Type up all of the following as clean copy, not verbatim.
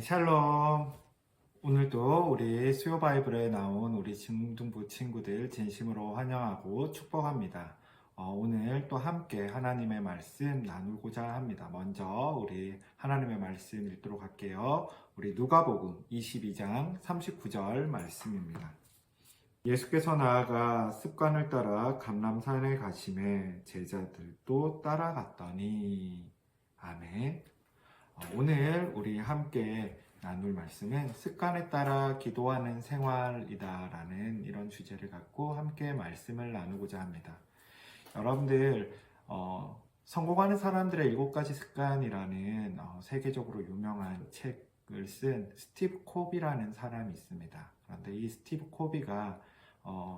샬롬. 오늘도 우리 수요 바이블에 나온 우리 중등부 친구들 진심으로 환영하고 축복합니다. 오늘 또 함께 하나님의 말씀 나누고자 합니다. 먼저 우리 하나님의 말씀 읽도록 할게요. 우리 누가복음 22장 39절 말씀입니다. 예수께서 나아가 습관을 따라 감람산에 가심에 제자들도 따라갔더니. 아멘. 오늘 우리 함께 나눌 말씀은 습관에 따라 기도하는 생활이다라는 이런 주제를 갖고 함께 말씀을 나누고자 합니다. 여러분들 성공하는 사람들의 7가지 습관이라는 세계적으로 유명한 책을 쓴 스티브 코비라는 사람이 있습니다. 그런데 이 스티브 코비가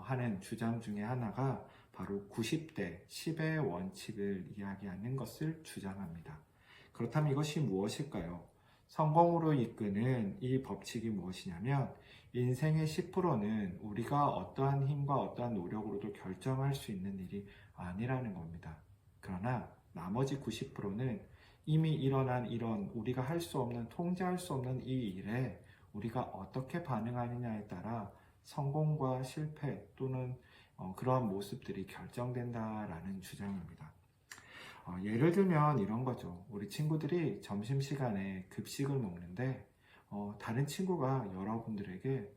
하는 주장 중에 하나가 바로 90대 10의 원칙을 이야기하는 것을 주장합니다. 그렇다면 이것이 무엇일까요? 성공으로 이끄는 이 법칙이 무엇이냐면 인생의 10%는 우리가 어떠한 힘과 어떠한 노력으로도 결정할 수 있는 일이 아니라는 겁니다. 그러나 나머지 90%는 이미 일어난 이런 우리가 할 수 없는, 통제할 수 없는 이 일에 우리가 어떻게 반응하느냐에 따라 성공과 실패 또는 그러한 모습들이 결정된다라는 주장입니다. 예를 들면 이런 거죠. 우리 친구들이 점심시간에 급식을 먹는데 다른 친구가 여러분들에게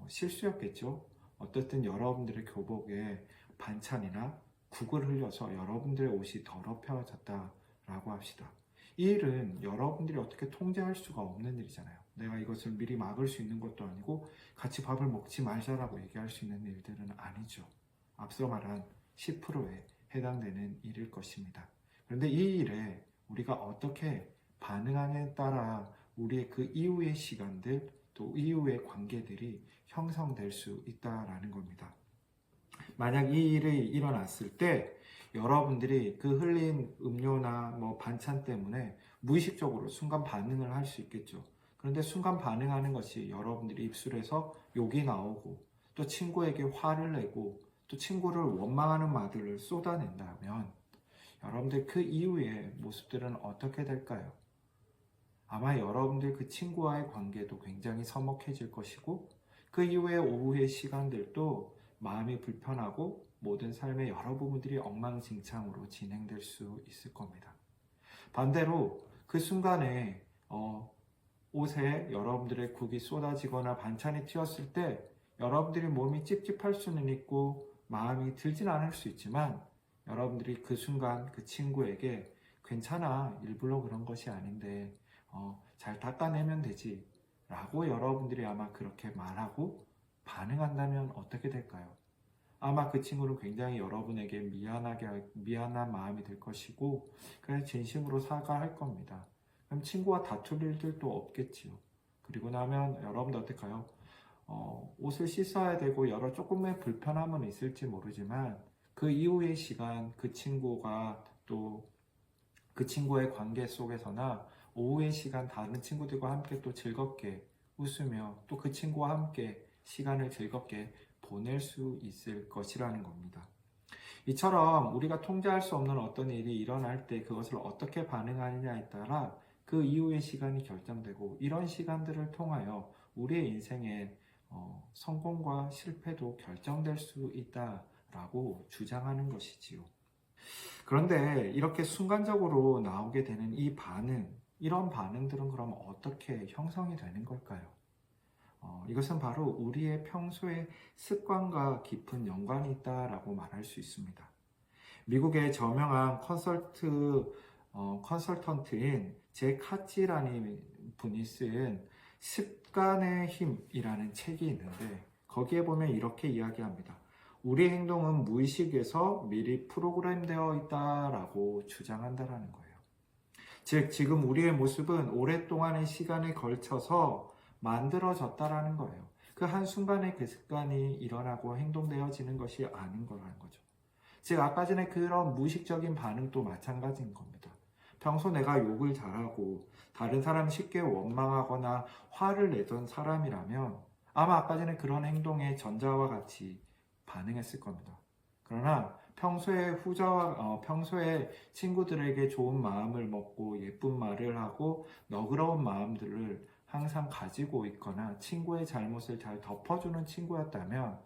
실수였겠죠. 어떻든 여러분들의 교복에 반찬이나 국을 흘려서 여러분들의 옷이 더럽혀졌다라고 합시다. 이 일은 여러분들이 어떻게 통제할 수가 없는 일이잖아요. 내가 이것을 미리 막을 수 있는 것도 아니고 같이 밥을 먹지 말자라고 얘기할 수 있는 일들은 아니죠. 앞서 말한 10%에 해당되는 일일 것입니다. 그런데 이 일에 우리가 어떻게 반응하냐에 따라 우리의 그 이후의 시간들 또 이후의 관계들이 형성될 수 있다라는 겁니다. 만약 이 일이 일어났을 때 여러분들이 그 흘린 음료나 반찬 때문에 무의식적으로 순간 반응을 할 수 있겠죠. 그런데 순간 반응하는 것이 여러분들이 입술에서 욕이 나오고 또 친구에게 화를 내고 또 친구를 원망하는 말들을 쏟아낸다면 여러분들 그 이후의 모습들은 어떻게 될까요? 아마 여러분들 그 친구와의 관계도 굉장히 서먹해질 것이고 그 이후의 오후의 시간들도 마음이 불편하고 모든 삶의 여러 부분들이 엉망진창으로 진행될 수 있을 겁니다. 반대로 그 순간에 옷에 여러분들의 국이 쏟아지거나 반찬이 튀었을 때 여러분들이 몸이 찝찝할 수는 있고 마음이 들진 않을 수 있지만 여러분들이 그 순간 그 친구에게 괜찮아, 일부러 그런 것이 아닌데 잘 닦아내면 되지 라고 여러분들이 아마 그렇게 말하고 반응한다면 어떻게 될까요? 아마 그 친구는 굉장히 여러분에게 미안한 마음이 들 것이고 그래서 진심으로 사과할 겁니다. 그럼 친구와 다툴 일들도 없겠지요. 그리고 나면 여러분들 어떨까요? 옷을 씻어야 되고 여러 조금의 불편함은 있을지 모르지만 그 이후의 시간 그 친구가 또 그 친구의 관계 속에서나 오후의 시간 다른 친구들과 함께 또 즐겁게 웃으며 또 그 친구와 함께 시간을 즐겁게 보낼 수 있을 것이라는 겁니다. 이처럼 우리가 통제할 수 없는 어떤 일이 일어날 때 그것을 어떻게 반응하느냐에 따라 그 이후의 시간이 결정되고 이런 시간들을 통하여 우리의 인생의 성공과 실패도 결정될 수 있다라고 주장하는 것이지요. 그런데 이렇게 순간적으로 나오게 되는 이 반응, 이런 반응들은 그럼 어떻게 형성이 되는 걸까요? 이것은 바로 우리의 평소의 습관과 깊은 연관이 있다라고 말할 수 있습니다. 미국의 저명한 컨설턴트인 제 카치라는 분이 쓴 습관의 힘이라는 책이 있는데 거기에 보면 이렇게 이야기합니다. 우리 행동은 무의식에서 미리 프로그램되어 있다라고 주장한다라는 거예요. 즉 지금 우리의 모습은 오랫동안의 시간에 걸쳐서 만들어졌다라는 거예요. 그 한순간에 그 습관이 일어나고 행동되어지는 것이 아닌 거라는 거죠. 즉 아까 전에 그런 무의식적인 반응도 마찬가지인 겁니다. 평소 내가 욕을 잘하고 다른 사람 쉽게 원망하거나 화를 내던 사람이라면 아마 아까 전에 그런 행동의 전자와 같이 반응했을 겁니다. 그러나 평소에 친구들에게 좋은 마음을 먹고 예쁜 말을 하고 너그러운 마음들을 항상 가지고 있거나 친구의 잘못을 잘 덮어주는 친구였다면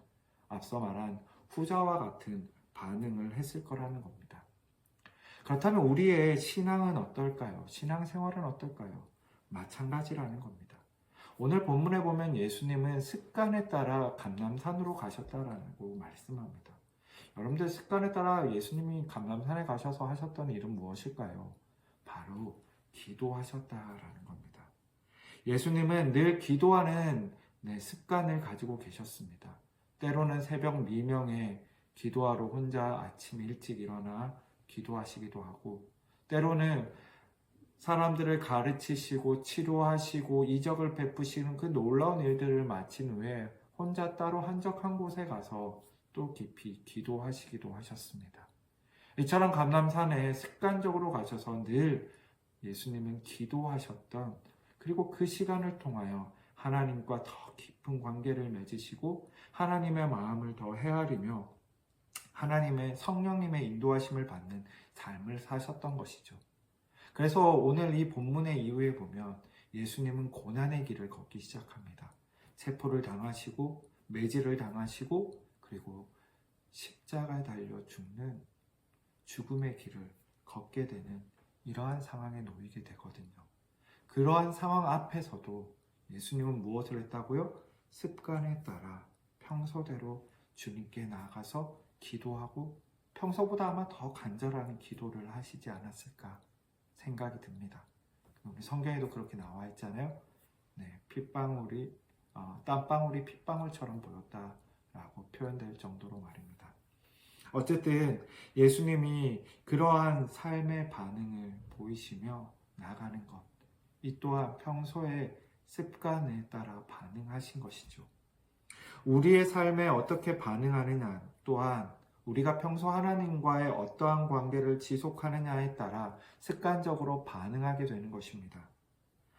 앞서 말한 후자와 같은 반응을 했을 거라는 겁니다. 그렇다면 우리의 신앙은 어떨까요? 신앙생활은 어떨까요? 마찬가지라는 겁니다. 오늘 본문에 보면 예수님은 습관에 따라 감람산으로 가셨다라고 말씀합니다. 여러분들 습관에 따라 예수님이 감람산에 가셔서 하셨던 일은 무엇일까요? 바로 기도하셨다라는 겁니다. 예수님은 늘 기도하는 습관을 가지고 계셨습니다. 때로는 새벽 미명에 기도하러 혼자 아침 일찍 일어나 기도하시기도 하고, 때로는 사람들을 가르치시고 치료하시고 이적을 베푸시는 그 놀라운 일들을 마친 후에 혼자 따로 한적한 곳에 가서 또 깊이 기도하시기도 하셨습니다. 이처럼 감람산에 습관적으로 가셔서 늘 예수님은 기도하셨던, 그리고 그 시간을 통하여 하나님과 더 깊은 관계를 맺으시고 하나님의 마음을 더 헤아리며 하나님의 성령님의 인도하심을 받는 삶을 사셨던 것이죠. 그래서 오늘 이 본문의 이후에 보면 예수님은 고난의 길을 걷기 시작합니다. 체포를 당하시고 매질을 당하시고 그리고 십자가에 달려 죽는 죽음의 길을 걷게 되는 이러한 상황에 놓이게 되거든요. 그러한 상황 앞에서도 예수님은 무엇을 했다고요? 습관에 따라 평소대로 주님께 나아가서 기도하고 평소보다 아마 더 간절한 기도를 하시지 않았을까 생각이 듭니다. 우리 성경에도 그렇게 나와 있잖아요. 핏방울이 땀방울이 핏방울처럼 보였다라고 표현될 정도로 말입니다. 어쨌든 예수님이 그러한 삶의 반응을 보이시며 나가는 것, 이 또한 평소의 습관에 따라 반응하신 것이죠. 우리의 삶에 어떻게 반응하느냐 또한 우리가 평소 하나님과의 어떠한 관계를 지속하느냐에 따라 습관적으로 반응하게 되는 것입니다.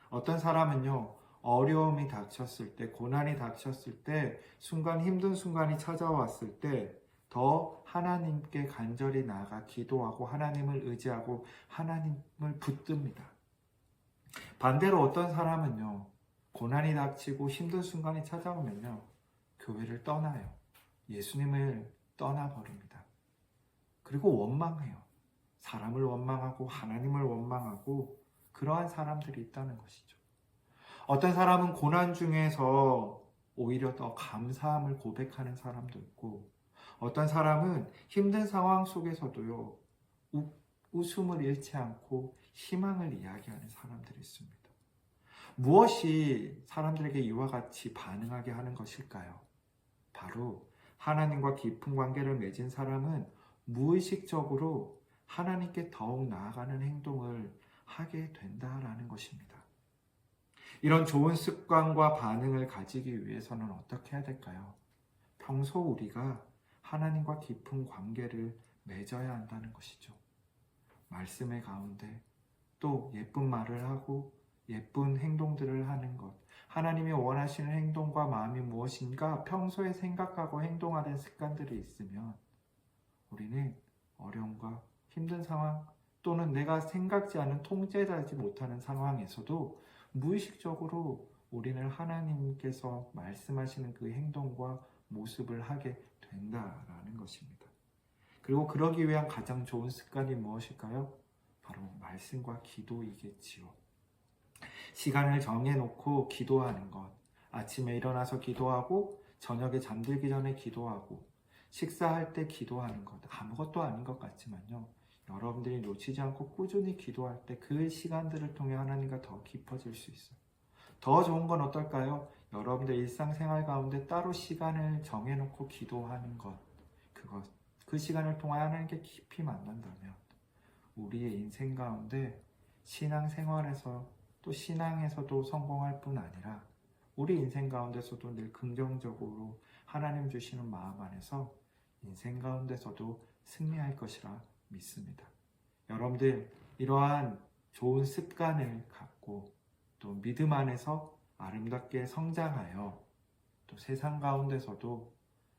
어떤 사람은요, 어려움이 닥쳤을 때, 고난이 닥쳤을 때, 힘든 순간이 찾아왔을 때 더 하나님께 간절히 나아가 기도하고 하나님을 의지하고 하나님을 붙듭니다. 반대로 어떤 사람은요, 고난이 닥치고 힘든 순간이 찾아오면요, 교회를 떠나요. 예수님을 떠나버립니다. 그리고 원망해요. 사람을 원망하고 하나님을 원망하고 그러한 사람들이 있다는 것이죠. 어떤 사람은 고난 중에서 오히려 더 감사함을 고백하는 사람도 있고, 어떤 사람은 힘든 상황 속에서도요, 웃음을 잃지 않고 희망을 이야기하는 사람들이 있습니다. 무엇이 사람들에게 이와 같이 반응하게 하는 것일까요? 바로 하나님과 깊은 관계를 맺은 사람은 무의식적으로 하나님께 더욱 나아가는 행동을 하게 된다라는 것입니다. 이런 좋은 습관과 반응을 가지기 위해서는 어떻게 해야 될까요? 평소 우리가 하나님과 깊은 관계를 맺어야 한다는 것이죠. 말씀의 가운데 또 예쁜 말을 하고 예쁜 행동들을 하는 것, 하나님이 원하시는 행동과 마음이 무엇인가 평소에 생각하고 행동하는 습관들이 있으면 우리는 어려움과 힘든 상황 또는 내가 생각지 않은 통제하지 못하는 상황에서도 무의식적으로 우리는 하나님께서 말씀하시는 그 행동과 모습을 하게 된다라는 것입니다. 그리고 그러기 위한 가장 좋은 습관이 무엇일까요? 바로 말씀과 기도이겠지요. 시간을 정해놓고 기도하는 것, 아침에 일어나서 기도하고 저녁에 잠들기 전에 기도하고 식사할 때 기도하는 것, 아무것도 아닌 것 같지만요, 여러분들이 놓치지 않고 꾸준히 기도할 때 그 시간들을 통해 하나님과 더 깊어질 수 있어요. 더 좋은 건 어떨까요? 여러분들 일상생활 가운데 따로 시간을 정해놓고 기도하는 것, 그 시간을 통해 하나님께 깊이 만난다면 우리의 인생 가운데 신앙생활에서 또 신앙에서도 성공할 뿐 아니라 우리 인생 가운데서도 늘 긍정적으로 하나님 주시는 마음 안에서 인생 가운데서도 승리할 것이라 믿습니다. 여러분들 이러한 좋은 습관을 갖고 또 믿음 안에서 아름답게 성장하여 또 세상 가운데서도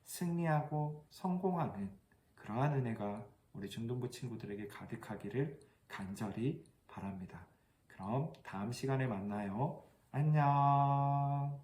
승리하고 성공하는 그러한 은혜가 우리 중등부 친구들에게 가득하기를 간절히 바랍니다. 그럼 다음 시간에 만나요. 안녕.